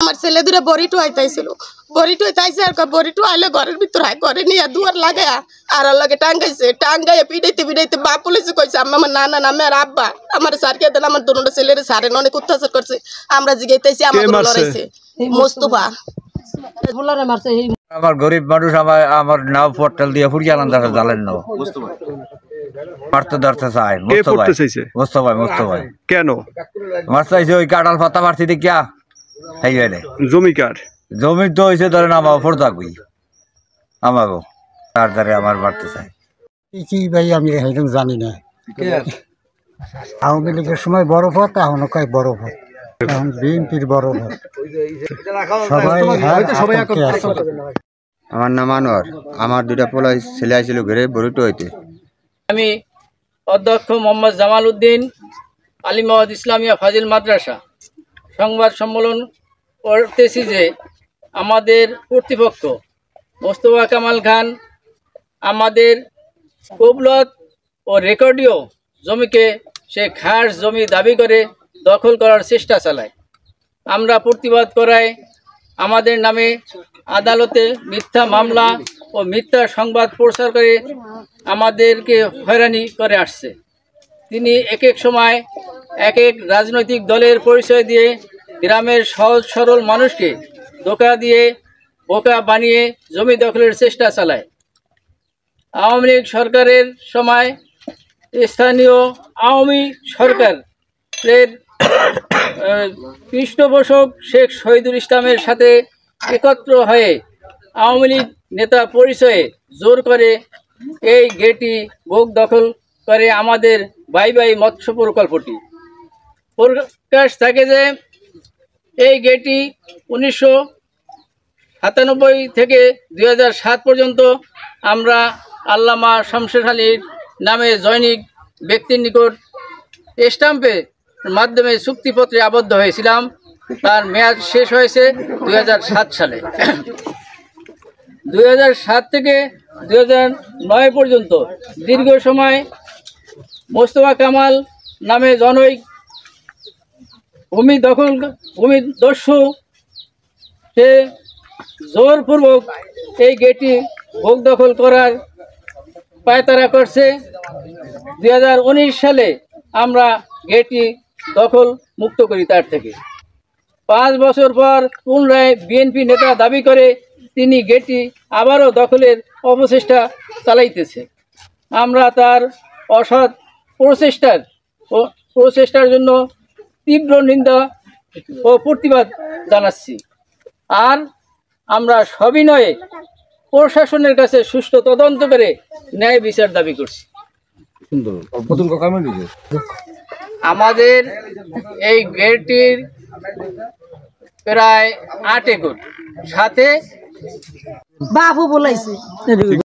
আমার ছেলে দূরে বড়িটু আইতাইছিল বড়িটু আইতাইছে আর বড়িটু আইলে ঘরের ভিতর হয় ঘরে নিয়ে দুয়ার লাগায়া আর লাগে টাঙ্গাইছে টাঙ্গাইয়া পিড়াইতে বাপ পুলিশে কইছে আমার নানা নামে আর আব্বা আমার সারকে দেন আমার দুটো ছেলের সারেন অনেক অত্যাচার করছে আমরা জিগাইতেছি আমার লড়াইছে মোস্তফা বলারে মারছে আমার গরিব মানুষ আমার নাও পোর্টাল দিয়ে ফুড়ি আলাদা জ্বালেন নাও মারতে ধরতে চাই মোস্তফা কেন মারতে চাইছে ওই কাঁঠাল পাতা মারছি দেখিয়া এই জমিকার জমি তো হয়েছে ধরেন আমার ওপর থাকবি আমাকে তার দ্বারা আমার মারতে চাই কি ভাই আমি একদম জানি না আওয়ামী লীগের সময় বড় ভোট এখন কয় বড় ভোট এখন বিএনপির বড় ভোট সবাই আমার নাম আনোয়ার আমার দুটা পোলা ছেলে আসছিল ঘরে বড়িটো হইতে আমি অধ্যক্ষ মোহাম্মদ জামাল উদ্দিন আলিমাওয়াদ ইসলামিয়া ফাজিল মাদ্রাসা সংবাদ সম্মেলন করতেছি যে আমাদের কর্তৃপক্ষ মোস্তফা কামাল খান আমাদের কবলত ও রেকর্ডীয় জমিকে সে খাস জমি দাবি করে দখল করার চেষ্টা চালায়। আমরা প্রতিবাদ করায় আমাদের নামে আদালতে মিথ্যা মামলা ও মিথ্যা সংবাদ প্রচার করে আমাদেরকে হয়রানি করে আসছে। তিনি এক এক সময় এক এক রাজনৈতিক দলের পরিচয় দিয়ে গ্রামের সহজ সরল মানুষকে ধোঁকা দিয়ে বোকা বানিয়ে জমি দখলের চেষ্টা চালায়। আওয়ামী লীগ সরকারের সময় স্থানীয় আওয়ামী সরকারের পৃষ্ঠপোষক শেখ শহীদুল ইসলামের সাথে একত্র হয়ে আওয়ামী লীগ নেতা পরিচয়ে জোর করে এই গেটটি ভোগ দখল করে আমাদের বাই বাই মৎস্য প্রকল্পটি। প্রকাশ থাকে যে এই গেটটি 1997 থেকে 2007 পর্যন্ত আমরা আল্লামা শামসুর আলীর নামে জৈনিক ব্যক্তির নিকট স্ট্যাম্পের মাধ্যমে চুক্তিপত্রে আবদ্ধ হয়েছিলাম। তার মেয়াদ শেষ হয়েছে 2007 সালে। 2007 থেকে 2009 পর্যন্ত দীর্ঘ সময় মোস্তফা কামাল নামে জনৈক ভূমিদস্যু সে জোরপূর্বক এই গেটটি ভোগ দখল করার পায়তারা করছে। 2019 সালে আমরা গেটটি দখল মুক্ত করি তার থেকে। 5 বছর পর পুনরায় বিএনপি নেতা দাবি করে তিনি গেটটি আবারও দখলের অপচেষ্টা চালাইতেছে। আমরা তার অসৎ প্রচেষ্টার জন্য তীব্র নিন্দা ও প্রতিবাদ জানাচ্ছি। আর আমরা সবিনয়ে প্রশাসনের কাছে সুষ্ঠু তদন্ত করে ন্যায় বিচার দাবি করছি। আমাদের এই গেটটির প্রায় 8 একর সাথে বাবু বলাইছে।